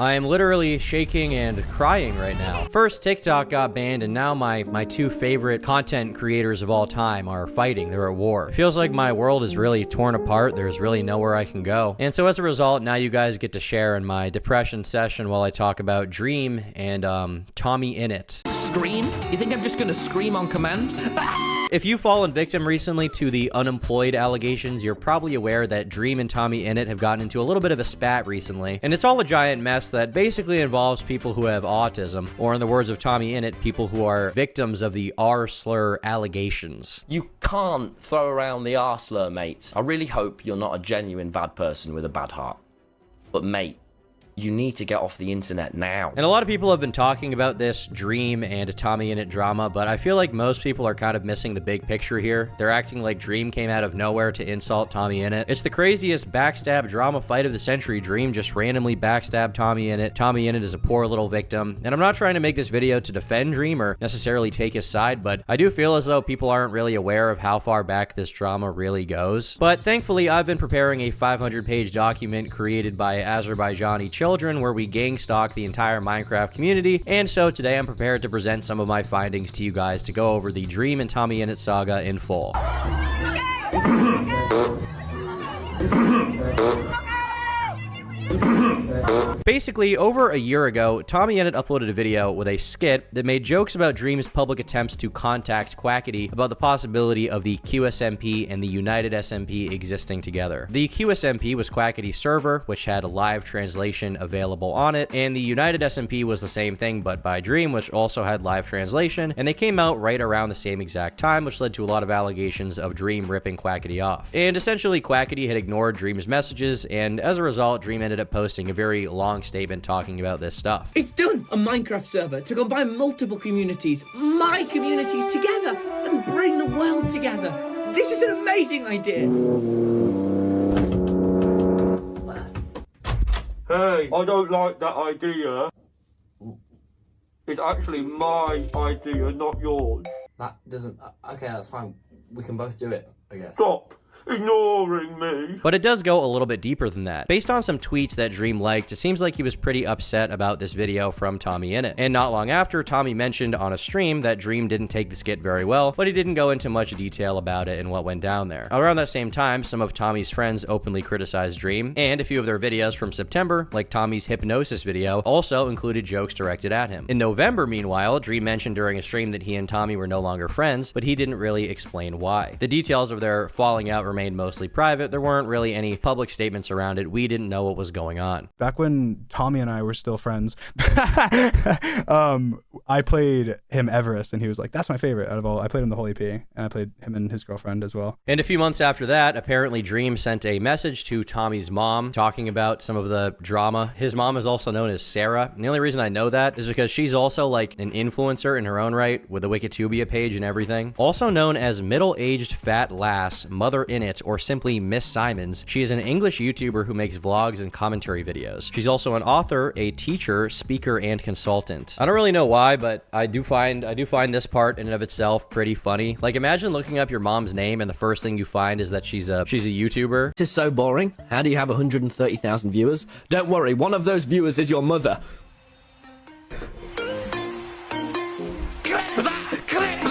I am literally shaking and crying right now. First, TikTok got banned, and now my two favorite content creators of all time are fighting. They're at war. It feels like my world is really torn apart. There's really nowhere I can go. And so as a result, now you guys get to share in my depression session while I talk about Dream and TommyInnit's. Scream? You think I'm just gonna scream on command? If you've fallen victim recently to the unemployed allegations, you're probably aware that Dream and TommyInnit have gotten into a little bit of a spat recently, and it's all a giant mess that basically involves people who have autism, or in the words of TommyInnit, people who are victims of the R-slur allegations. You can't throw around the R-slur, mate. I really hope you're not a genuine bad person with a bad heart. But mate, you need to get off the internet now. And a lot of people have been talking about this Dream and TommyInnit drama, but I feel like most people are kind of missing the big picture here. They're acting like Dream came out of nowhere to insult TommyInnit. It's the craziest backstab drama fight of the century. Dream just randomly backstabbed TommyInnit. TommyInnit is a poor little victim. And I'm not trying to make this video to defend Dream or necessarily take his side, but I do feel as though people aren't really aware of how far back this drama really goes. But thankfully, I've been preparing a 500-page document created by Azerbaijani children where we gang stalk the entire Minecraft community, and so today I'm prepared to present some of my findings to you guys to go over the Dream and TommyInnit saga in full. Basically, over a year ago, TommyInnit uploaded a video with a skit that made jokes about Dream's public attempts to contact Quackity about the possibility of the QSMP and the United SMP existing together. The QSMP was Quackity's server, which had a live translation available on it, and the United SMP was the same thing, but by Dream, which also had live translation, and they came out right around the same exact time, which led to a lot of allegations of Dream ripping Quackity off. And essentially, Quackity had ignored Dream's messages, and as a result, Dream ended up posting a very long statement talking about this stuff. It's done! A Minecraft server to combine multiple communities, my communities together, and bring the world together. This is an amazing idea! Hey, I don't like that idea. It's actually my idea, not yours. That doesn't... Okay, that's fine. We can both do it, I guess. Stop ignoring me. But it does go a little bit deeper than that. Based on some tweets that Dream liked, it seems like he was pretty upset about this video from TommyInnit. And not long after, Tommy mentioned on a stream that Dream didn't take the skit very well, but he didn't go into much detail about it and what went down there. Around that same time, some of Tommy's friends openly criticized Dream, and a few of their videos from September, like Tommy's hypnosis video, also included jokes directed at him. In November, meanwhile, Dream mentioned during a stream that he and Tommy were no longer friends, but he didn't really explain why. The details of their falling out remained mostly private. There weren't really any public statements around it. We didn't know what was going on. Back when Tommy and I were still friends, I played him Everest, and he was like, that's my favorite out of all. I played him the whole EP, and I played him and his girlfriend as well. And a few months after that, apparently Dream sent a message to Tommy's mom talking about some of the drama. His mom is also known as Sarah. And the only reason I know that is because she's also like an influencer in her own right with a Wikitubia page and everything. Also known as middle-aged fat lass, TommyInnit, or simply Miss Simons. She is an English YouTuber who makes vlogs and commentary videos. She's also an author, a teacher, speaker, and consultant. I don't really know why, but I do find this part in and of itself pretty funny. Like, imagine looking up your mom's name and the first thing you find is that she's a YouTuber. This is so boring. How do you have 130,000 viewers? Don't worry, one of those viewers is your mother.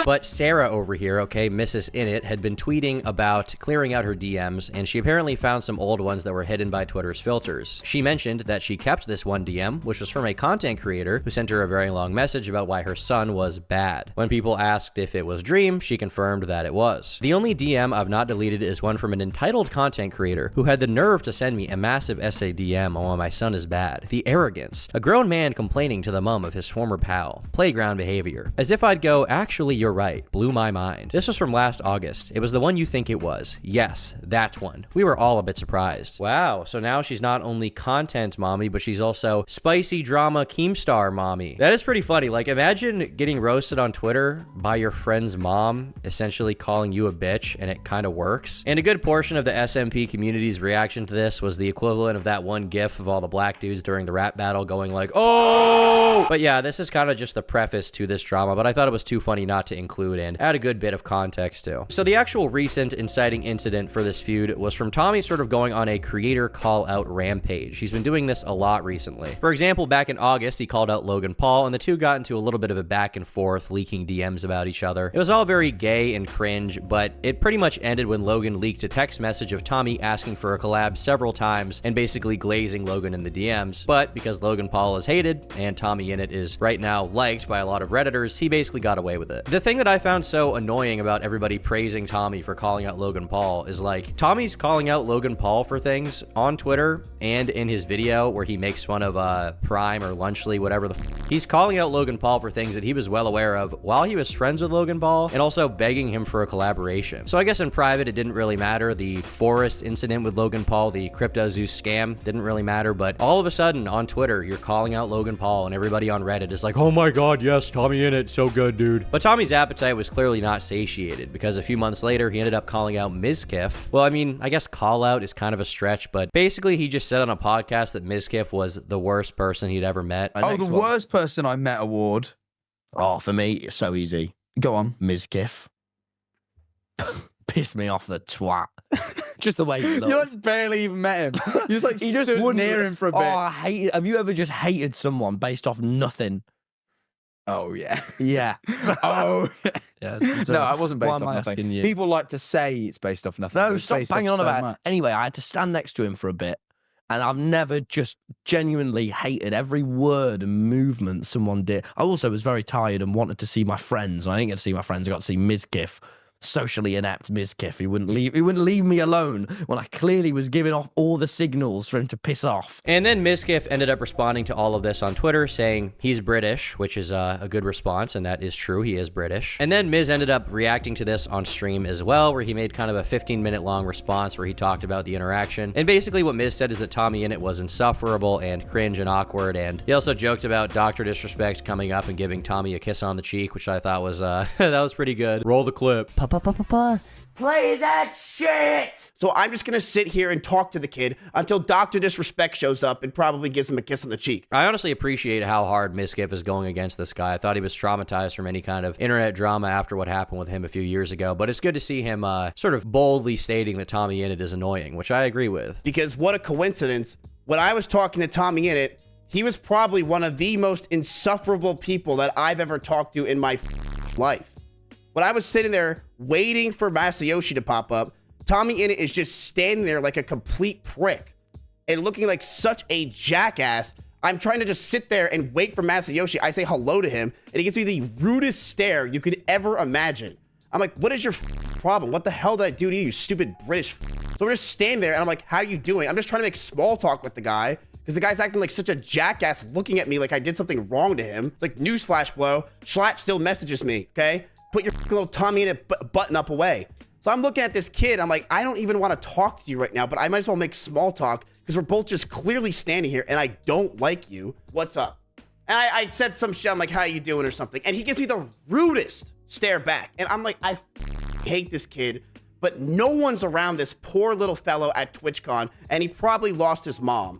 But Sarah over here, okay, Mrs. Innit, had been tweeting about clearing out her DMs, and she apparently found some old ones that were hidden by Twitter's filters. She mentioned that she kept this one DM, which was from a content creator who sent her a very long message about why her son was bad. When people asked if it was Dream, she confirmed that it was. The only DM I've not deleted is one from an entitled content creator who had the nerve to send me a massive essay DM on why my son is bad. The arrogance. A grown man complaining to the mom of his former pal. Playground behavior. As if I'd go, actually, you're right. Blew my mind. This was from last August. It was the one you think it was. Yes, that's one. We were all a bit surprised. Wow, so now she's not only content mommy, but she's also spicy drama Keemstar mommy. That is pretty funny. Like, imagine getting roasted on Twitter by your friend's mom, essentially calling you a bitch, and it kind of works. And a good portion of the SMP community's reaction to this was the equivalent of that one gif of all the black dudes during the rap battle going like, oh! But yeah, this is kind of just the preface to this drama, but I thought it was too funny not to include include and add a good bit of context to. So the actual recent inciting incident for this feud was from Tommy sort of going on a creator call-out rampage. He's been doing this a lot recently. For example, back in August, he called out Logan Paul, and the two got into a little bit of a back and forth, leaking DMs about each other. It was all very gay and cringe, but it pretty much ended when Logan leaked a text message of Tommy asking for a collab several times and basically glazing Logan in the DMs. But because Logan Paul is hated and TommyInnit is right now liked by a lot of Redditors, he basically got away with it. The thing that I found so annoying about everybody praising Tommy for calling out Logan Paul is like, Tommy's calling out Logan Paul for things on Twitter and in his video where he makes fun of Prime or Lunchly, whatever he's calling out Logan Paul for things that he was well aware of while he was friends with Logan Paul, and also begging him for a collaboration. So I guess in private it didn't really matter. The Forest incident with Logan Paul, the CryptoZeus scam, didn't really matter, but all of a sudden on Twitter you're calling out Logan Paul and everybody on Reddit is like, oh my god, yes, TommyInnit, so good, dude. But Tommy's appetite was clearly not satiated, because a few months later he ended up calling out Mizkif. Well, I mean, I guess call out is kind of a stretch, but basically he just said on a podcast that Mizkif was the worst person he'd ever met. Oh, the worst person I met award. Oh, for me, it's so easy. Go on. Mizkif. Pissed me off, the twat. Just the way he You looked. like barely even met him. You just like He just stood wouldn't near him for a bit. Oh, I hate. Have you ever just hated someone based off nothing? Oh yeah. Yeah. Oh. Yeah. No, I wasn't based Why off am I nothing. asking you? People like to say it's based off nothing. but No, it's stop based banging off on so about much. it. Anyway, I had to stand next to him for a bit, and I've never just genuinely hated every word and movement someone did. I also was very tired and wanted to see my friends, and I didn't get to see my friends. I got to see Mizkif. Socially inept Mizkif. He wouldn't leave me alone when I clearly was giving off all the signals for him to piss off. And then Mizkif ended up responding to all of this on Twitter, saying he's British, which is a good response, and that is true, he is British. And then Miz ended up reacting to this on stream as well, where he made kind of a 15-minute long response where he talked about the interaction. And basically what Miz said is that TommyInnit was insufferable and cringe and awkward, and he also joked about Dr. Disrespect coming up and giving Tommy a kiss on the cheek, which I thought was, that was pretty good. Roll the clip. Play that shit! So I'm just gonna sit here and talk to the kid until Dr. Disrespect shows up and probably gives him a kiss on the cheek. I honestly appreciate how hard Mizkif is going against this guy. I thought he was traumatized from any kind of internet drama after what happened with him a few years ago, but it's good to see him sort of boldly stating that TommyInnit is annoying, which I agree with. Because what a coincidence, when I was talking to TommyInnit, he was probably one of the most insufferable people that I've ever talked to in my life. When I was sitting there waiting for Masayoshi to pop up, TommyInnit is just standing there like a complete prick and looking like such a jackass. I'm trying to just sit there and wait for Masayoshi. I say hello to him, and he gives me the rudest stare you could ever imagine. I'm like, what is your problem? What the hell did I do to you, you stupid British? So we're just standing there, and I'm like, how you doing? I'm just trying to make small talk with the guy, because the guy's acting like such a jackass, looking at me like I did something wrong to him. It's like, newsflash, bro. Schlatt still messages me, okay? Put your little TommyInnit button up away. So I'm looking at this kid. I'm like, I don't even want to talk to you right now, but I might as well make small talk because we're both just clearly standing here and I don't like you. What's up? And I said some shit. I'm like, how you doing or something? And he gives me the rudest stare back. And I'm like, I hate this kid, but no one's around this poor little fellow at TwitchCon, and he probably lost his mom.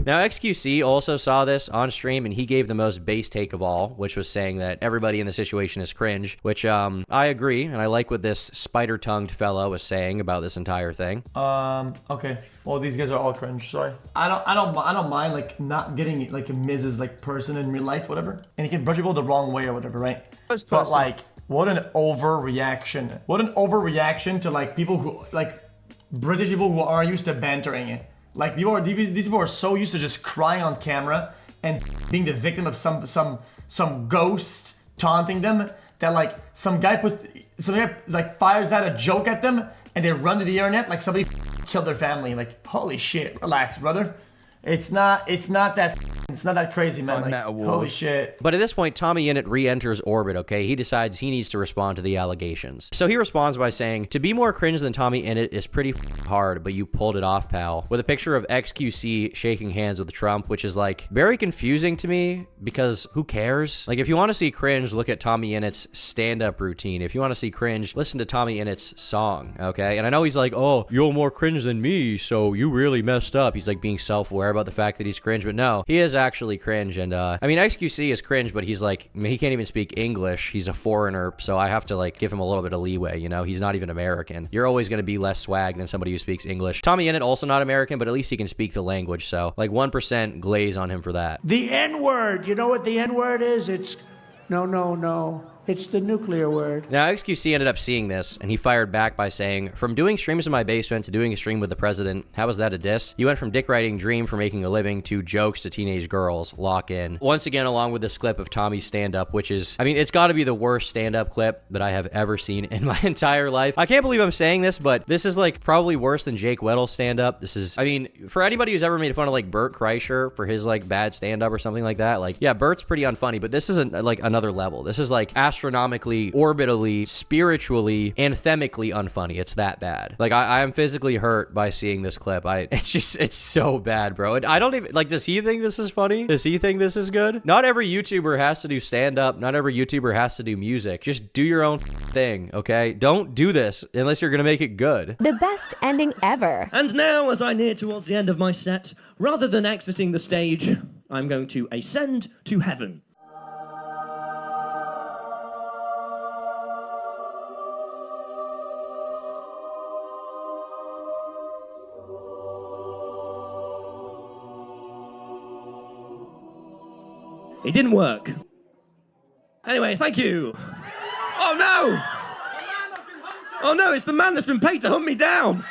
Now, XQC also saw this on stream, and he gave the most base take of all, which was saying that everybody in the situation is cringe, which I agree, and I like what this spider-tongued fellow was saying about this entire thing. Okay. Well, these guys are all cringe. Sorry. I don't mind like not getting like a Miz's like person in real life, whatever, and he can brush people the wrong way or whatever, right? But like, what an overreaction! What an overreaction to like people who like British people who are used to bantering it. Like these people are so used to just crying on camera and being the victim of some ghost taunting them that like some guy like fires out a joke at them and they run to the internet like somebody killed their family. Like, holy shit, relax, brother. It's not that crazy, man. Like, holy shit. But at this point, TommyInnit re-enters orbit, okay? He decides he needs to respond to the allegations. So he responds by saying, to be more cringe than TommyInnit is pretty hard, but you pulled it off, pal. With a picture of XQC shaking hands with Trump, which is like very confusing to me because who cares? Like, if you want to see cringe, look at TommyInnit's stand-up routine. If you want to see cringe, listen to TommyInnit's song, okay? And I know he's like, oh, you're more cringe than me, so you really messed up. He's like being self-aware about the fact that he's cringe, but no, he is is actually cringe. And I mean, XQC is cringe, but he's like, he can't even speak English. He's a foreigner, so I have to like give him a little bit of leeway, you know? He's not even American. You're always going to be less swag than somebody who speaks English. TommyInnit, also not American, but at least he can speak the language, so like 1% glaze on him for that. The N-word. You know what the N-word is? It's no. It's the nuclear word. Now, XQC ended up seeing this, and he fired back by saying, from doing streams in my basement to doing a stream with the president, how was that a diss? You went from dick riding Dream for making a living to jokes to teenage girls. Lock in. Once again, along with this clip of Tommy's stand-up, which is, I mean, it's got to be the worst stand-up clip that I have ever seen in my entire life. I can't believe I'm saying this, but this is like probably worse than Jake Weddle's stand-up. This is, I mean, for anybody who's ever made fun of like Bert Kreischer for his like bad stand-up or something like that, like, yeah, Bert's pretty unfunny, but this isn't like another level. This is like astronomically, orbitally, spiritually, anthemically unfunny. It's that bad. Like, I am physically hurt by seeing this clip. It's so bad, bro. I don't even, like, does he think this is funny? Does he think this is good? Not every YouTuber has to do stand-up. Not every YouTuber has to do music. Just do your own thing, okay? Don't do this unless you're gonna make it good. The best ending ever. And now, as I near towards the end of my set, rather than exiting the stage, I'm going to ascend to heaven. It didn't work. Anyway, thank you. Oh no! Oh no, it's the man that's been paid to hunt me down.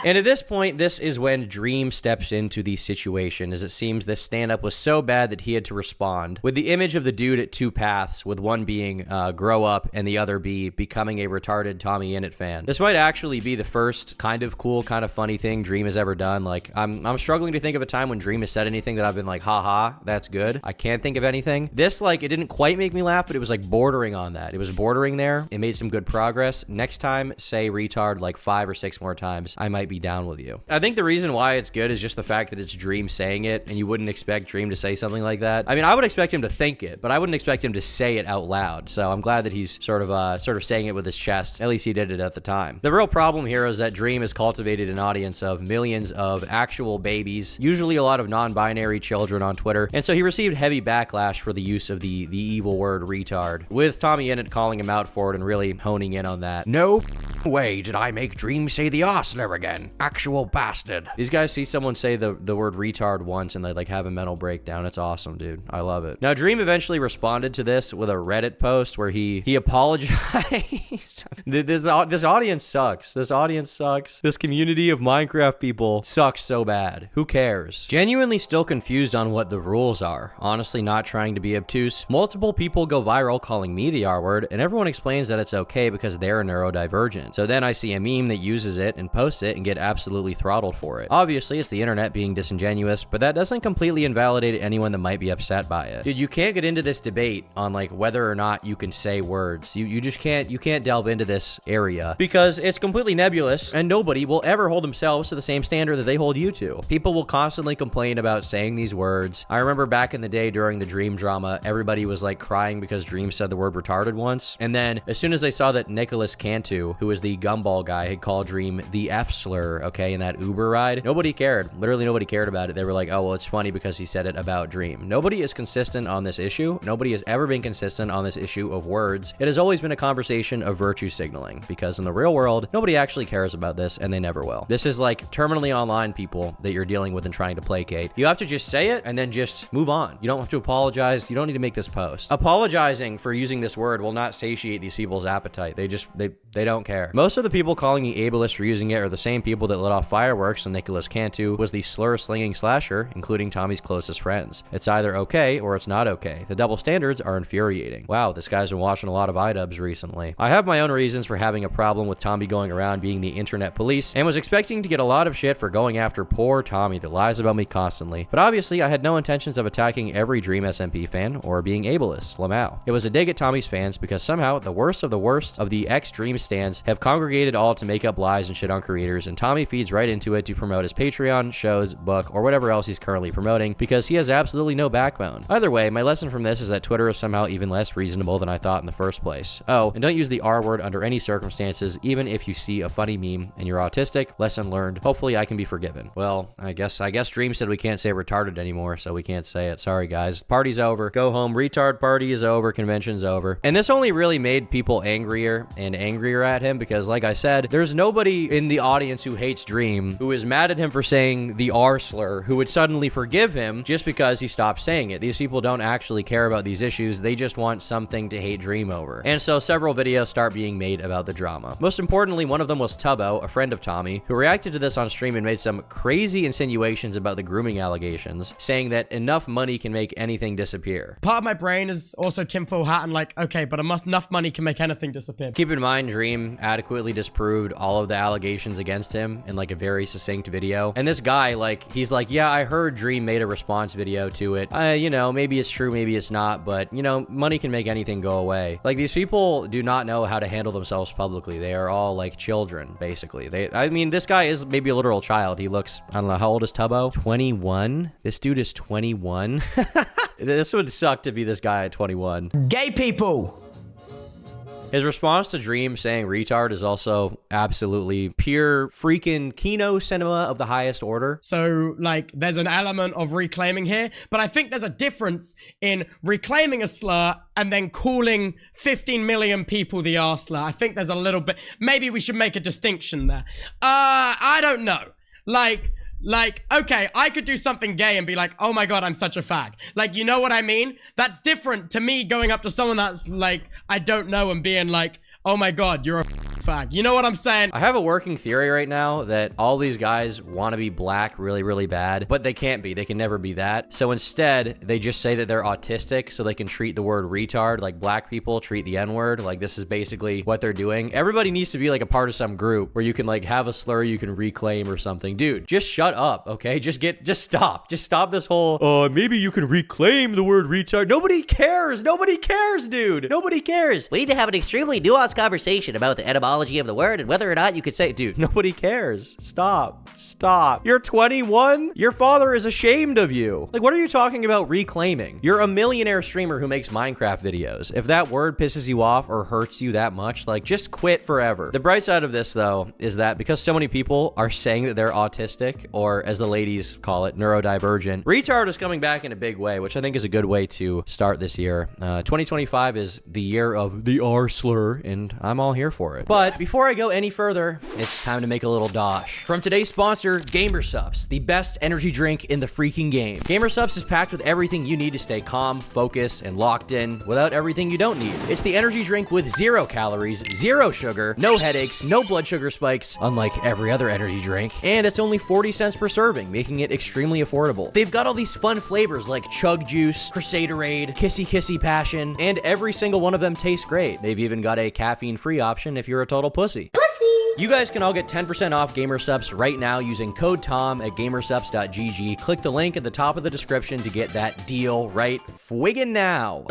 And at this point, this is when Dream steps into the situation, as it seems this stand-up was so bad that he had to respond, with the image of the dude at two paths, with one being grow up and the other be becoming a retarded TommyInnit fan. This might actually be the first kind of cool, kind of funny thing Dream has ever done. Like, I'm struggling to think of a time when Dream has said anything that I've been like, haha, that's good. I can't think of anything. This, like, it didn't quite make me laugh, but it was like bordering on that. It was bordering there. It made some good progress. Next time, say retard like 5 or 6 more times. I might be down with you. I think the reason why it's good is just the fact that it's Dream saying it, and you wouldn't expect Dream to say something like that. I mean, I would expect him to think it, but I wouldn't expect him to say it out loud. So I'm glad that he's sort of saying it with his chest. At least he did it at the time. The real problem here is that Dream has cultivated an audience of millions of actual babies, usually a lot of non-binary children on Twitter, and so he received heavy backlash for the use of the evil word retard, with TommyInnit calling him out for it and really honing in on that. No way did I make Dream say the ostler again. Actual bastard. These guys see someone say the word retard once and they like have a mental breakdown. It's awesome, dude. I love it. Now, Dream eventually responded to this with a Reddit post where he apologized. This audience sucks. This audience sucks. This community of Minecraft people sucks so bad. Who cares? Genuinely still confused on what the rules are. Honestly, not trying to be obtuse. Multiple people go viral calling me the R word, and everyone explains that it's okay because they're neurodivergent. So then I see a meme that uses it and posts it and get absolutely throttled for it. Obviously, it's the internet being disingenuous, but that doesn't completely invalidate anyone that might be upset by it. Dude, you can't get into this debate on like whether or not you can say words. You just can't, you can't delve into this area because it's completely nebulous and nobody will ever hold themselves to the same standard that they hold you to. People will constantly complain about saying these words. I remember back in the day during the Dream drama, everybody was like crying because Dream said the word retarded once. And then as soon as they saw that Nicholas Cantu, who was the gumball guy, had called Dream the F slur, okay, in that Uber ride, nobody cared. Literally nobody cared about it. They were like, oh, well, it's funny because he said it about Dream. Nobody is consistent on this issue. Nobody has ever been consistent on this issue of words. It has always been a conversation of virtue signaling because in the real world, nobody actually cares about this and they never will. This is like terminally online people that you're dealing with and trying to placate. You have to just say it and then just move on. You don't have to apologize. You don't need to make this post. Apologizing for using this word will not satiate these people's appetite. They don't care. Most of the people calling me ableist for using it are the same people that lit off fireworks when Nicholas Cantu was the slur-slinging slasher, including Tommy's closest friends. It's either okay or it's not okay. The double standards are infuriating. Wow, this guy's been watching a lot of iDubbbz recently. I have my own reasons for having a problem with Tommy going around being the internet police, and was expecting to get a lot of shit for going after poor Tommy that lies about me constantly. But obviously, I had no intentions of attacking every Dream SMP fan or being ableist. Lamau. It was a dig at Tommy's fans because somehow the worst of the ex-Dream stans have congregated all to make up lies and shit on creators and Tommy feeds right into it to promote his Patreon, shows, book, or whatever else he's currently promoting because he has absolutely no backbone. Either way, my lesson from this is that Twitter is somehow even less reasonable than I thought in the first place. Oh, and don't use the R word under any circumstances, even if you see a funny meme and you're autistic. Lesson learned. Hopefully I can be forgiven. Well, I guess Dream said we can't say retarded anymore, so we can't say it. Sorry guys. Party's over. Go home. Retard party is over. Convention's over. And this only really made people angrier and angrier at him because, like I said, there's nobody in the audience who hates Dream who is mad at him for saying the R slur who would suddenly forgive him just because he stopped saying it. These people don't actually care about these issues. They just want something to hate Dream over. And so several videos start being made about the drama. Most importantly, one of them was Tubbo, a friend of Tommy, who reacted to this on stream and made some crazy insinuations about the grooming allegations, saying that enough money can make anything disappear. Part of my brain is also tinfoil hat and like, okay, but enough money can make anything disappear. Keep in mind, Dream adequately disproved all of the allegations against him in like a very succinct video. And this guy, like, he's like, yeah, I heard Dream made a response video to it. You know, maybe it's true, maybe it's not, but you know, money can make anything go away. Like, these people do not know how to handle themselves publicly. They are all like children, basically. I mean, this guy is maybe a literal child. He looks, I don't know, how old is Tubbo? 21? This dude is 21? This would suck to be this guy at 21. Gay people! His response to Dream saying retard is also absolutely pure freaking Kino cinema of the highest order. So, like, there's an element of reclaiming here, but I think there's a difference in reclaiming a slur and then calling 15 million people the R slur. I think there's a little bit, maybe we should make a distinction there. I don't know. Like, okay, I could do something gay and be like, oh my God, I'm such a fag. Like, you know what I mean? That's different to me going up to someone that's like, I don't know and being like, oh my God, you're a fag. You know what I'm saying? I have a working theory right now that all these guys want to be black really, really bad, but they can't be. They can never be that. So instead, they just say that they're autistic so they can treat the word retard like black people treat the N-word. Like, this is basically what they're doing. Everybody needs to be like a part of some group where you can like have a slur you can reclaim or something. Dude, just shut up, okay? Just stop. Just stop this whole, maybe you can reclaim the word retard. Nobody cares. Nobody cares, dude. Nobody cares. We need to have an extremely nuanced conversation about the etymology of the word and whether or not you could say, dude, nobody cares. Stop. You're 21? Your father is ashamed of you. Like, what are you talking about reclaiming? You're a millionaire streamer who makes Minecraft videos. If that word pisses you off or hurts you that much, like, just quit forever. The bright side of this, though, is that because so many people are saying that they're autistic, or as the ladies call it, neurodivergent, retard is coming back in a big way, which I think is a good way to start this year. 2025 is the year of the R slur, and I'm all here for it. But before I go any further, it's time to make a little dosh. From today's sponsor, GamerSupps, the best energy drink in the freaking game. GamerSupps is packed with everything you need to stay calm, focused, and locked in without everything you don't need. It's the energy drink with 0 calories, 0 sugar, no headaches, no blood sugar spikes, unlike every other energy drink, and it's only 40 cents per serving, making it extremely affordable. They've got all these fun flavors like Chug Juice, Crusaderade, Kissy Kissy Passion, and every single one of them tastes great. They've even got a caffeine-free option if you're a total pussy. You guys can all get 10% off GamerSupps right now using code TOM at gamersupps.gg. Click the link at the top of the description to get that deal right friggin' now.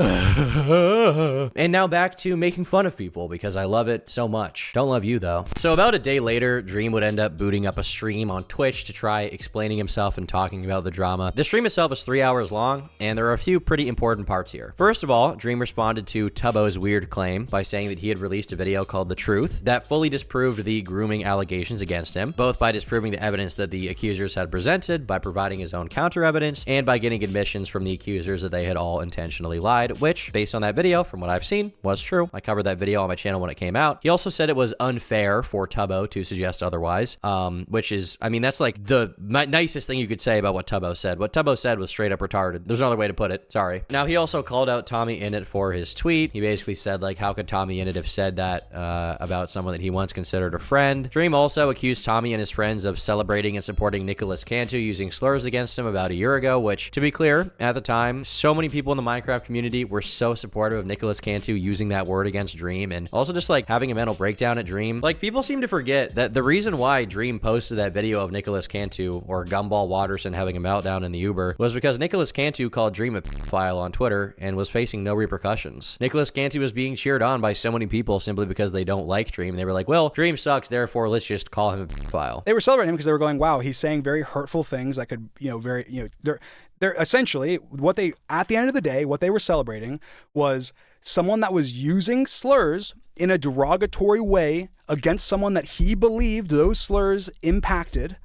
And now back to making fun of people because I love it so much. Don't love you though. So about a day later, Dream would end up booting up a stream on Twitch to try explaining himself and talking about the drama. The stream itself is 3 hours long, and there are a few pretty important parts here. First of all, Dream responded to Tubbo's weird claim by saying that he had released a video called The Truth that fully disproved the grooming allegations against him, both by disproving the evidence that the accusers had presented, by providing his own counter evidence, and by getting admissions from the accusers that they had all intentionally lied, which, based on that video, from what I've seen, was true. I covered that video on my channel when it came out. He also said it was unfair for Tubbo to suggest otherwise, which is, I mean, that's like the nicest thing you could say about what Tubbo said. What Tubbo said was straight up retarded. There's no other way to put it. Sorry. Now, he also called out TommyInnit for his tweet. He basically said, like, how could TommyInnit have said that about someone that he once considered a friend? Dream also accused Tommy and his friends of celebrating and supporting Nicholas Cantu using slurs against him about a year ago, which, to be clear, at the time, so many people in the Minecraft community were so supportive of Nicholas Cantu using that word against Dream, and also just like having a mental breakdown at Dream. Like, people seem to forget that the reason why Dream posted that video of Nicholas Cantu or Gumball Watterson having a meltdown in the Uber was because Nicholas Cantu called Dream a pedophile on Twitter and was facing no repercussions. Nicholas Cantu was being cheered on by so many people simply because they don't like Dream. They were like, well, Dream's sucks, therefore let's just call him a pedophile. They were celebrating him because they were going, wow, he's saying very hurtful things that could, they're essentially what they, at the end of the day, what they were celebrating was someone that was using slurs in a derogatory way against someone that he believed those slurs impacted,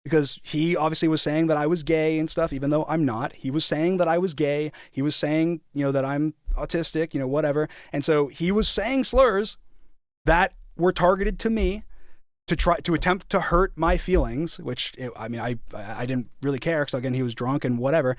because he obviously was saying that I was gay and stuff, even though I'm not. He was saying that I was gay. He was saying, that I'm autistic, whatever. And so he was saying slurs that were targeted to me to attempt to hurt my feelings, which, I didn't really care because, again, he was drunk and whatever.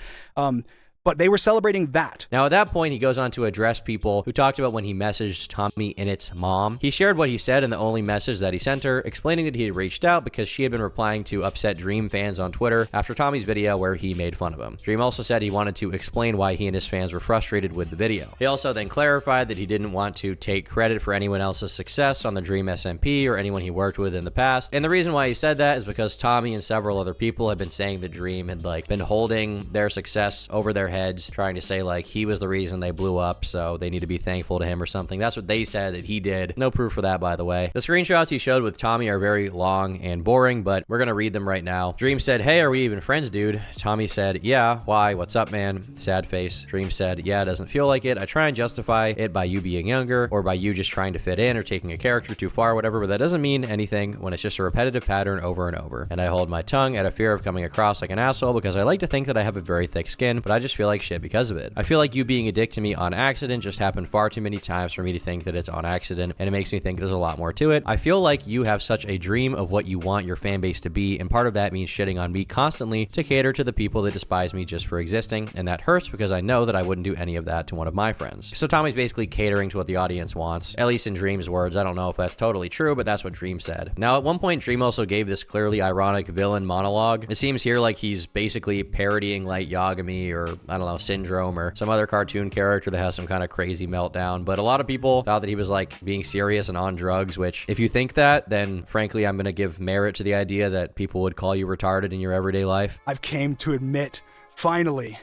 But they were celebrating that. Now, at that point, he goes on to address people who talked about when he messaged TommyInnit's mom. He shared what he said in the only message that he sent her, explaining that he had reached out because she had been replying to upset Dream fans on Twitter after Tommy's video where he made fun of him. Dream also said he wanted to explain why he and his fans were frustrated with the video. He also then clarified that he didn't want to take credit for anyone else's success on the Dream SMP or anyone he worked with in the past. And the reason why he said that is because Tommy and several other people had been saying that Dream had been holding their success over their heads, trying to say he was the reason they blew up, so they need to be thankful to him or something. That's what they said that he did. No proof for that, by the way. The screenshots he showed with Tommy are very long and boring, but we're gonna read them right now. Dream said, "Hey, are we even friends, dude?" Tommy said, "Yeah, why? What's up, man?" Sad face. Dream said, "Yeah, it doesn't feel like it. I try and justify it by you being younger or by you just trying to fit in or taking a character too far, whatever, but that doesn't mean anything when it's just a repetitive pattern over and over. And I hold my tongue out of fear of coming across like an asshole because I like to think that I have a very thick skin, but I just feel like shit because of it. I feel like you being a dick to me on accident just happened far too many times for me to think that it's on accident, and it makes me think there's a lot more to it. I feel like you have such a dream of what you want your fan base to be, and part of that means shitting on me constantly to cater to the people that despise me just for existing, and that hurts because I know that I wouldn't do any of that to one of my friends." So Tommy's basically catering to what the audience wants, at least in Dream's words. I don't know if that's totally true, but that's what Dream said. Now, at one point, Dream also gave this clearly ironic villain monologue. It seems here like he's basically parodying Light Yagami or, I don't know, Syndrome or some other cartoon character that has some kind of crazy meltdown, but a lot of people thought that he was being serious and on drugs, which if you think that, then frankly I'm gonna give merit to the idea that people would call you retarded in your everyday life. I've came to admit, finally,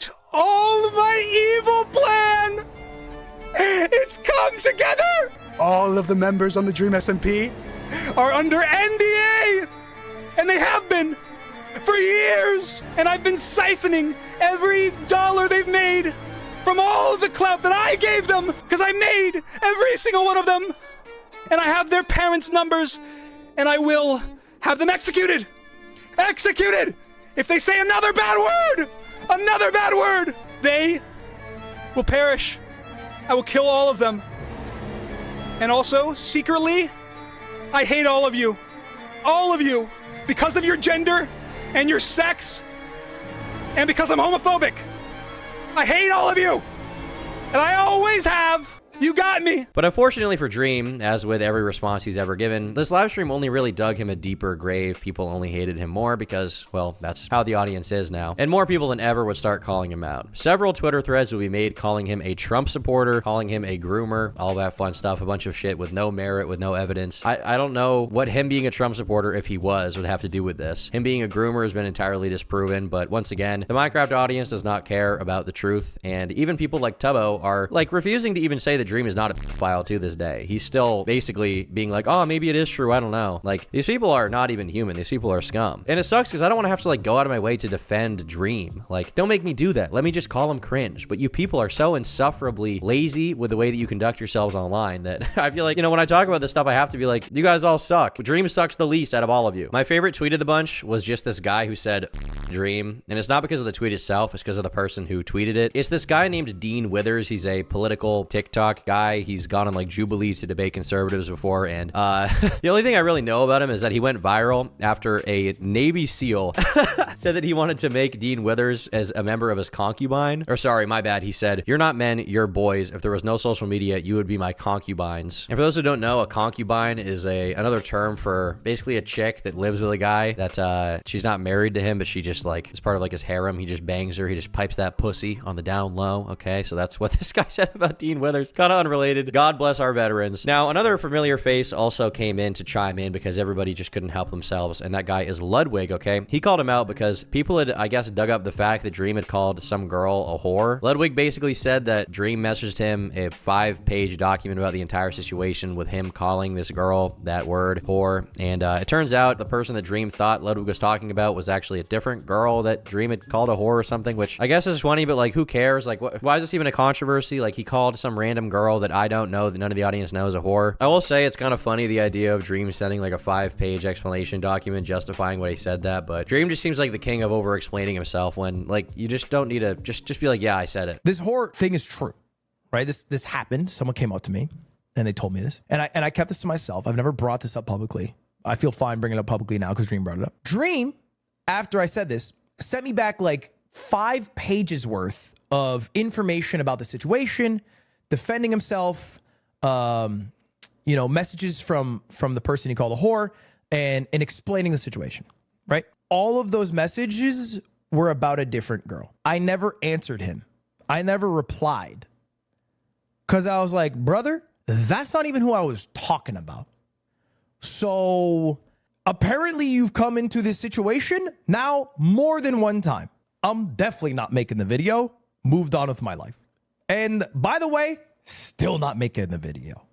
to all of my evil plan! It's come together! All of the members on the Dream SMP are under NDA! And they have been for years! And I've been siphoning every dollar they've made from all of the clout that I gave them, because I made every single one of them, and I have their parents' numbers, and I will have them executed. Executed! If they say another bad word, they will perish. I will kill all of them. And also, secretly, I hate all of you, because of your gender and your sex, and because I'm homophobic. I hate all of you, and I always have. You got me. But unfortunately for Dream, as with every response he's ever given, this live stream only really dug him a deeper grave. People only hated him more because, well, that's how the audience is now. And more people than ever would start calling him out. Several Twitter threads will be made calling him a Trump supporter, calling him a groomer, all that fun stuff, a bunch of shit with no merit, with no evidence. I don't know what him being a Trump supporter, if he was, would have to do with this. Him being a groomer has been entirely disproven, but once again, the Minecraft audience does not care about the truth, and even people like Tubbo are, refusing to even say that Dream is not a pedophile to this day. He's still basically being like, oh, maybe it is true, I don't know. These people are not even human. These people are scum. And it sucks because I don't want to have to go out of my way to defend Dream. Don't make me do that. Let me just call him cringe. But you people are so insufferably lazy with the way that you conduct yourselves online that I feel like, when I talk about this stuff, I have to be like, you guys all suck. Dream sucks the least out of all of you. My favorite tweet of the bunch was just this guy who said Dream, and it's not because of the tweet itself, it's because of the person who tweeted it. It's this guy named Dean Withers. He's a political TikTok guy. He's gone on Jubilee to debate conservatives before, and the only thing I really know about him is that he went viral after a Navy SEAL said that he wanted to make Dean Withers as a member of his concubine. Or sorry, my bad. He said, "You're not men, you're boys. If there was no social media, you would be my concubines." And for those who don't know, a concubine is another term for basically a chick that lives with a guy that she's not married to him, but she just just like, as part of like his harem, he just bangs her. He just pipes that pussy on the down low. Okay, so that's what this guy said about Dean Withers. Kind of unrelated. God bless our veterans. Now, another familiar face also came in to chime in because everybody just couldn't help themselves, and that guy is Ludwig, okay? He called him out because people had, I guess, dug up the fact that Dream had called some girl a whore. Ludwig basically said that Dream messaged him a 5-page document about the entire situation with him calling this girl that word, whore, and it turns out the person that Dream thought Ludwig was talking about was actually a different girl that Dream had called a whore or something, which I guess is funny, but like, who cares? Like, why is this even a controversy? Like, he called some random girl that I don't know, that none of the audience knows, a whore. I will say it's kind of funny, the idea of Dream sending like a 5-page explanation document justifying why he said that, but Dream just seems like the king of over-explaining himself when, like, you just don't need to just be like, yeah, I said it. This whore thing is true, right? This happened. Someone came up to me and they told me this, and I kept this to myself. I've never brought this up publicly. I feel fine bringing it up publicly now because Dream brought it up. Dream, after I said this, sent me back like 5 pages worth of information about the situation, defending himself, you know, messages from the person he called a whore, and explaining the situation, right? All of those messages were about a different girl. I never answered him. I never replied. Because I was like, brother, that's not even who I was talking about. So apparently you've come into this situation now more than one time. I'm definitely not making the video. Moved on with my life. And by the way, still not making the video.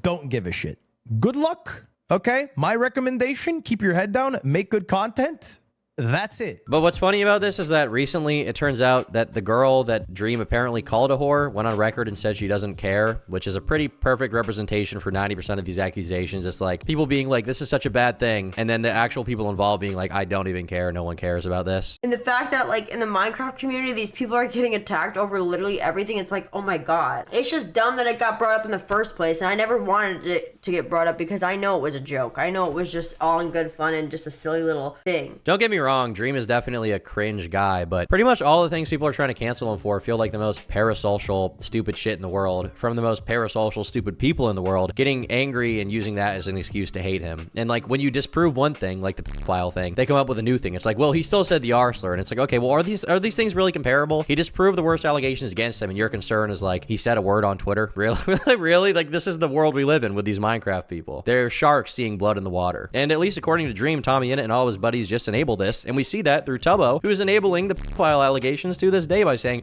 Don't give a shit. Good luck. Okay? My recommendation, keep your head down, make good content. That's it. But what's funny about this is that recently it turns out that the girl that Dream apparently called a whore went on record and said she doesn't care, which is a pretty perfect representation for 90% of these accusations. It's like people being like, this is such a bad thing, and then the actual people involved being like, I don't even care, no one cares about this. And the fact that like in the Minecraft community, these people are getting attacked over literally everything, it's like, oh my god. It's just dumb that it got brought up in the first place, and I never wanted it to get brought up because I know it was a joke. I know it was just all in good fun and just a silly little thing. Don't get me wrong, Dream is definitely a cringe guy, but pretty much all the things people are trying to cancel him for feel like the most parasocial, stupid shit in the world, from the most parasocial, stupid people in the world, getting angry and using that as an excuse to hate him. And like, when you disprove one thing, like the file thing, they come up with a new thing. It's like, well, he still said the R slur, and it's like, okay, well, are these things really comparable? He disproved the worst allegations against him, and your concern is like, he said a word on Twitter? Really? Really? Like, this is the world we live in with these Minecraft people. They're sharks seeing blood in the water. And at least according to Dream, TommyInnit and all his buddies just enable this, and we see that through Tubbo, who's enabling the file allegations to this day by saying,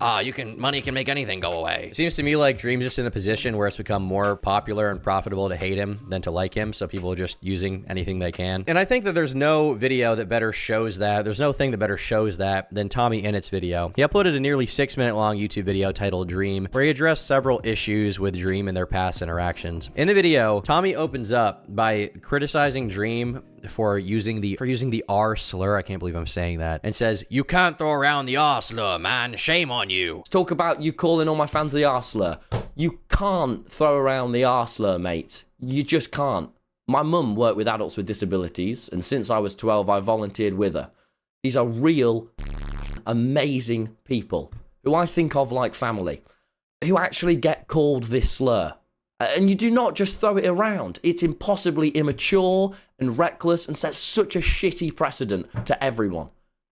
money can make anything go away. It seems to me like Dream's just in a position where it's become more popular and profitable to hate him than to like him, so people are just using anything they can. And I think that there's no video that better shows that, there's no thing that better shows that than TommyInnit's video. He uploaded a nearly 6-minute long YouTube video titled Dream, where he addressed several issues with Dream and their past interactions. In the video, Tommy opens up by criticizing Dream for using the R slur, I can't believe I'm saying that, and says, you can't throw around the R slur, man, shame on you. Talk about you calling all my fans the R slur. You can't throw around the R slur, mate. You just can't. My mum worked with adults with disabilities, and since I was 12, I volunteered with her. These are real, amazing people who I think of like family, who actually get called this slur. And you do not just throw it around. It's impossibly immature and reckless and sets such a shitty precedent to everyone.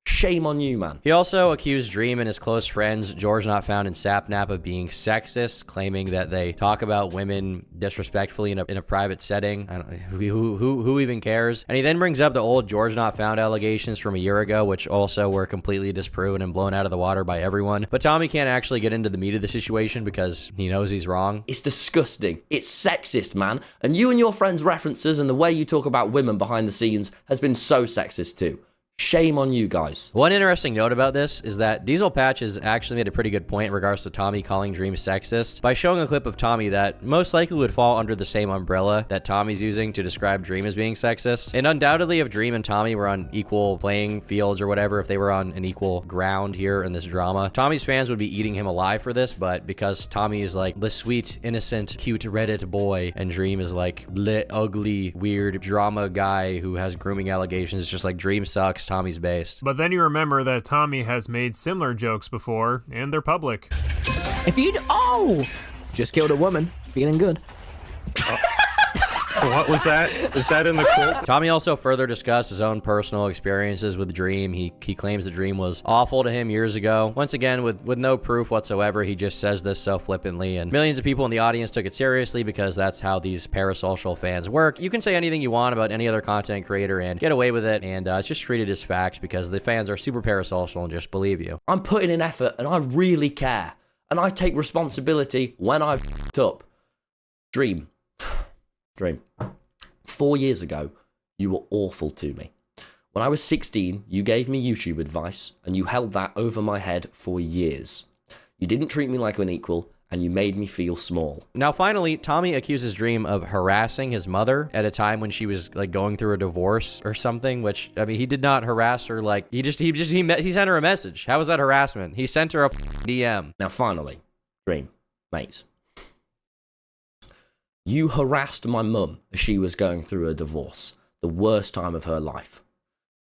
Shame on you, man. He also accused Dream and his close friends, George Not Found and Sapnap, of being sexist, claiming that they talk about women disrespectfully in a private setting. I don't, who even cares? And he then brings up the old George Not Found allegations from a year ago, which also were completely disproven and blown out of the water by everyone. But Tommy can't actually get into the meat of the situation because he knows he's wrong. It's disgusting. It's sexist, man. And you and your friends' references and the way you talk about women behind the scenes has been so sexist too. Shame on you guys. One interesting note about this is that Diesel Patch has actually made a pretty good point in regards to Tommy calling Dream sexist by showing a clip of Tommy that most likely would fall under the same umbrella that Tommy's using to describe Dream as being sexist. And undoubtedly, if Dream and Tommy were on equal playing fields or whatever, if they were on an equal ground here in this drama, Tommy's fans would be eating him alive for this, but because Tommy is like the sweet, innocent, cute Reddit boy, and Dream is like lit, ugly, weird drama guy who has grooming allegations, it's just like Dream sucks, Tommy's based. But then you remember that Tommy has made similar jokes before, and they're public. If you just killed a woman, feeling good. What was that? Is that in the quote? Tommy also further discussed his own personal experiences with Dream. He claims the Dream was awful to him years ago. Once again, with no proof whatsoever, he just says this so flippantly, and millions of people in the audience took it seriously because that's how these parasocial fans work. You can say anything you want about any other content creator and get away with it, and it's just treated as fact because the fans are super parasocial and just believe you. I'm putting in effort and I really care. And I take responsibility when I've f***ed up. Dream. 4 years ago, you were awful to me. When I was 16, you gave me YouTube advice, and you held that over my head for years. You didn't treat me like an equal, and you made me feel small. Now, finally, Tommy accuses Dream of harassing his mother at a time when she was like going through a divorce or something, which, I mean, he did not harass her. Like, he sent her a message. How was that harassment? He sent her a DM. Now, finally, Dream, mate. You harassed my mum as she was going through a divorce, the worst time of her life.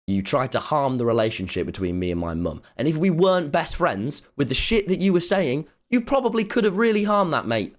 You tried to harm the relationship between me and my mum. And if we weren't best friends, with the shit that you were saying, you probably could have really harmed that, mate.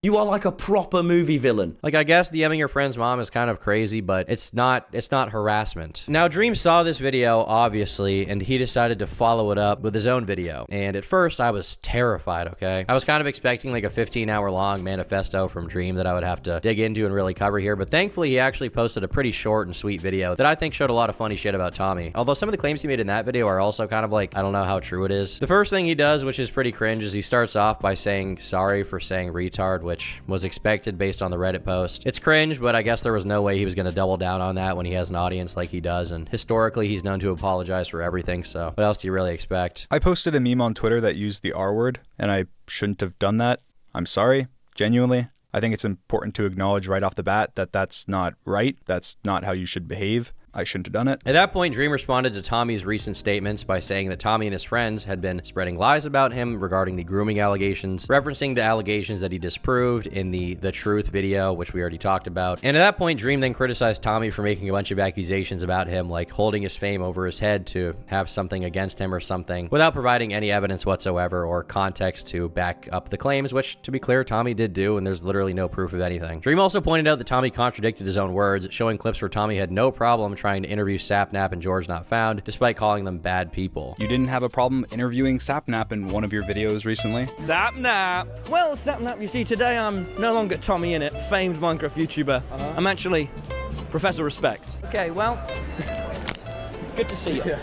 You are like a proper movie villain. Like, I guess DMing your friend's mom is kind of crazy, but it's not harassment. Now, Dream saw this video, obviously, and he decided to follow it up with his own video. And at first, I was terrified, okay? I was kind of expecting like a 15-hour-long manifesto from Dream that I would have to dig into and really cover here, but thankfully, he actually posted a pretty short and sweet video that I think showed a lot of funny shit about Tommy. Although some of the claims he made in that video are also kind of like, I don't know how true it is. The first thing he does, which is pretty cringe, is he starts off by saying sorry for saying retard, which was expected based on the Reddit post. It's cringe, but I guess there was no way he was going to double down on that when he has an audience like he does, and historically he's known to apologize for everything, so what else do you really expect? I posted a meme on Twitter that used the R word, and I shouldn't have done that. I'm sorry, genuinely. I think it's important to acknowledge right off the bat that that's not right. That's not how you should behave. I shouldn't have done it. At that point, Dream responded to Tommy's recent statements by saying that Tommy and his friends had been spreading lies about him regarding the grooming allegations, referencing the allegations that he disproved in the Truth video, which we already talked about. And at that point, Dream then criticized Tommy for making a bunch of accusations about him, like holding his fame over his head to have something against him or something, without providing any evidence whatsoever or context to back up the claims, which, to be clear, Tommy did do, and there's literally no proof of anything. Dream also pointed out that Tommy contradicted his own words, showing clips where Tommy had no problem trying to interview Sapnap and George Not Found, despite calling them bad people. You didn't have a problem interviewing Sapnap in one of your videos recently? Sapnap! Well, Sapnap, you see, today I'm no longer TommyInnit, famed Minecraft YouTuber. I'm actually Professor Respect. Okay, well, it's good to see you.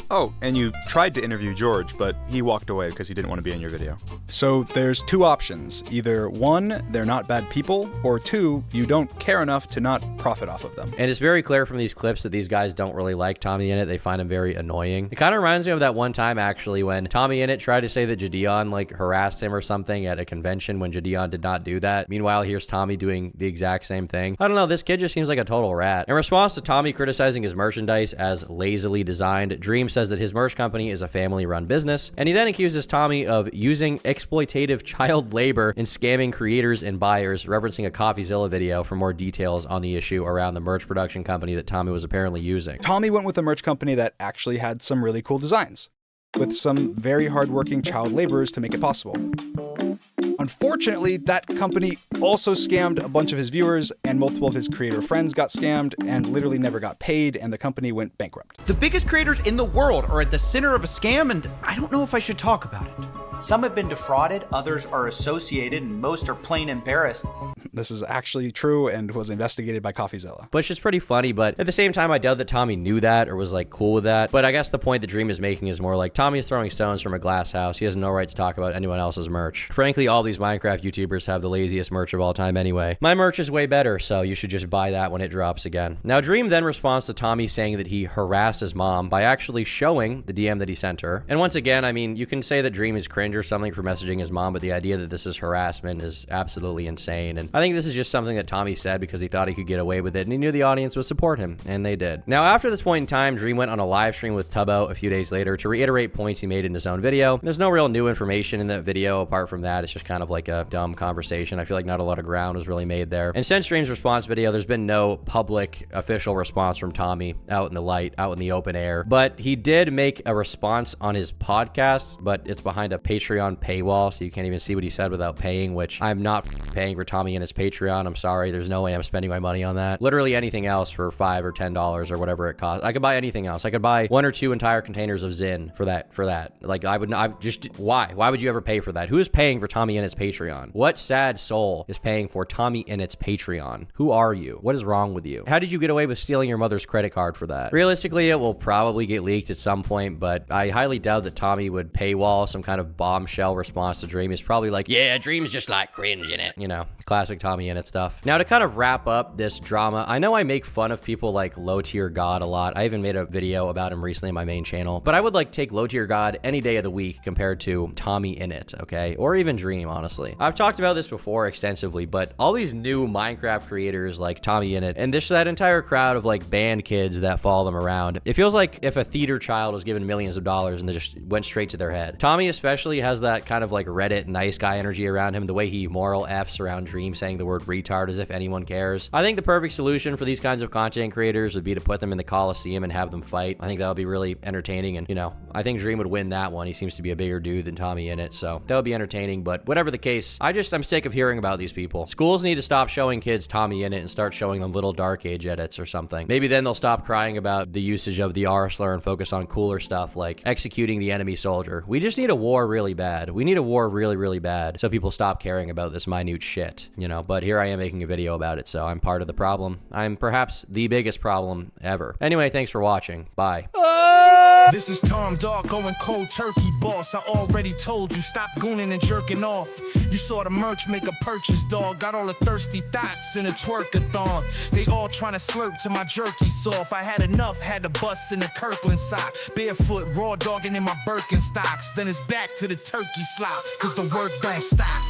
Oh, and you tried to interview George, but he walked away because he didn't want to be in your video. So there's two options. Either one, they're not bad people, or two, you don't care enough to not profit off of them. And it's very clear from these clips that these guys don't really like TommyInnit. They find him very annoying. It kind of reminds me of that one time, actually, when TommyInnit tried to say that Jadeon, like, harassed him or something at a convention when Jadeon did not do that. Meanwhile, here's Tommy doing the exact same thing. I don't know, this kid just seems like a total rat. In response to Tommy criticizing his merchandise as lazily designed, Dream says that his merch company is a family-run business, and he then accuses Tommy of using exploitative child labor and scamming creators and buyers, referencing a CoffeeZilla video for more details on the issue around the merch production company that Tommy was apparently using. Tommy went with a merch company that actually had some really cool designs, with some very hardworking child laborers to make it possible. Unfortunately, that company also scammed a bunch of his viewers, and multiple of his creator friends got scammed and literally never got paid, and the company went bankrupt. The biggest creators in the world are at the center of a scam, and I don't know if I should talk about it. Some have been defrauded, others are associated, and most are plain embarrassed. This is actually true and was investigated by CoffeeZilla. Which is pretty funny, but at the same time, I doubt that Tommy knew that or was like cool with that. But I guess the point that Dream is making is more like Tommy's throwing stones from a glass house. He has no right to talk about anyone else's merch. Frankly, all these Minecraft YouTubers have the laziest merch of all time anyway. My merch is way better, so you should just buy that when it drops again. Now, Dream then responds to Tommy saying that he harassed his mom by actually showing the DM that he sent her. And once again, I mean, you can say that Dream is cringe or something for messaging his mom, but the idea that this is harassment is absolutely insane. And I think this is just something that Tommy said because he thought he could get away with it, and he knew the audience would support him, and they did. Now, after this point in time, Dream went on a live stream with Tubbo a few days later to reiterate points he made in his own video. There's no real new information in that video apart from that. It's just kind of like a dumb conversation. I feel like not a lot of ground was really made there. And since Dream's response video, there's been no public official response from Tommy out in the light, out in the open air. But he did make a response on his podcast, but it's behind a Patreon paywall, so you can't even see what he said without paying, which I'm not paying for TommyInnit's Patreon. I'm sorry. There's no way I'm spending my money on that. Literally anything else for $5 or $10 or whatever it costs. I could buy anything else. I could buy 1 or 2 entire containers of Zyn for that. Like, why would you ever pay for that? Who is paying for TommyInnit's Patreon? What sad soul is paying for TommyInnit's Patreon? Who are you? What is wrong with you? How did you get away with stealing your mother's credit card for that? Realistically, it will probably get leaked at some point, but I highly doubt that Tommy would paywall some kind of bombshell response to Dream. He's probably like, yeah, Dream's just like cringe in it. You know, classic TommyInnit stuff. Now, to kind of wrap up this drama, I know I make fun of people like Low Tier God a lot. I even made a video about him recently on my main channel, but I would like take Low Tier God any day of the week compared to TommyInnit, okay? Or even Dream, honestly. I've talked about this before extensively, but all these new Minecraft creators like TommyInnit and that entire crowd of like band kids that follow them around, it feels like if a theater child was given millions of dollars and they just went straight to their head. Tommy especially has that kind of like Reddit nice guy energy around him, the way he moral F's around Dream saying the word retard as if anyone cares. I think the perfect solution for these kinds of content creators would be to put them in the Coliseum and have them fight. I think that would be really entertaining, and you know, I think Dream would win that one. He seems to be a bigger dude than TommyInnit, so that would be entertaining. But whatever the case, I'm sick of hearing about these people. Schools need to stop showing kids TommyInnit and start showing them little Dark Age edits or something. Maybe then they'll stop crying about the usage of the R slur and focus on cooler stuff like executing the enemy soldier. We just need a war really bad. We need a war really, really bad so people stop caring about this minute shit, you know. But here I am making a video about it, so I'm part of the problem. I'm perhaps the biggest problem ever. Anyway, thanks for watching. Bye. This is Tom Dog going cold turkey, boss. I already told you, stop gooning and jerking off. You saw the merch, make a purchase, dog. Got all the thirsty thoughts in a twerkathon. They all trying to slurp to my jerky soft. I had enough, had to bust in the Kirkland sock. Barefoot, raw dogging in my Birkenstocks. Then it's back to the turkey slop, cause the work don't stop.